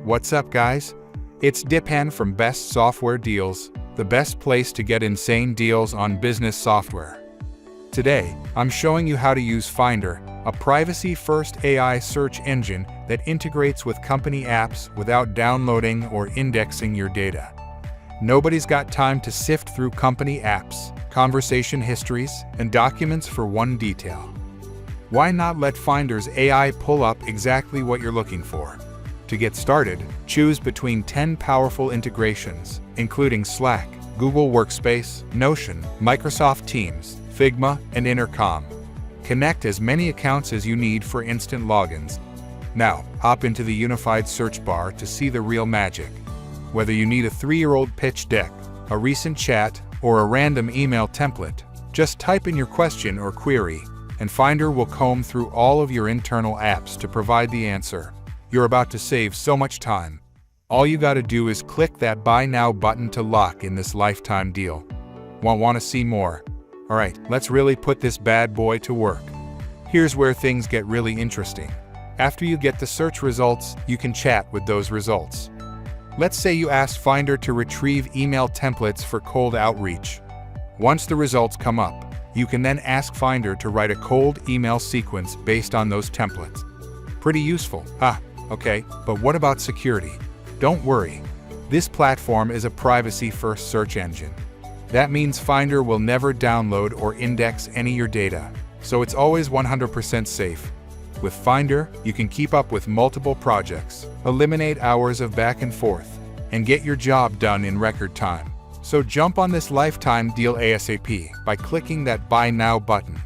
What's up, guys? It's Dipan from Best Software Deals, the best place to get insane deals on business software. Today, I'm showing you how to use Findr, a privacy-first AI search engine that integrates with company apps without downloading or indexing your data. Nobody's got time to sift through company apps, conversation histories, and documents for one detail. Why not let Findr's AI pull up exactly what you're looking for? To get started, choose between 10 powerful integrations, including Slack, Google Workspace, Notion, Microsoft Teams, Figma, and Intercom. Connect as many accounts as you need for instant logins. Now, hop into the unified search bar to see the real magic. Whether you need a 3-year-old pitch deck, a recent chat, or a random email template, just type in your question or query, and Findr will comb through all of your internal apps to provide the answer. You're about to save so much time. All you gotta do is click that Buy Now button to lock in this lifetime deal. Want to see more? Alright, let's really put this bad boy to work. Here's where things get really interesting. After you get the search results, you can chat with those results. Let's say you asked Findr to retrieve email templates for cold outreach. Once the results come up, you can then ask Findr to write a cold email sequence based on those templates. Pretty useful, huh? Okay, but what about security? Don't worry. This platform is a privacy-first search engine. That means Findr will never download or index any of your data, so it's always 100% safe. With Findr, you can keep up with multiple projects, eliminate hours of back and forth, and get your job done in record time. So jump on this lifetime deal ASAP by clicking that Buy Now button.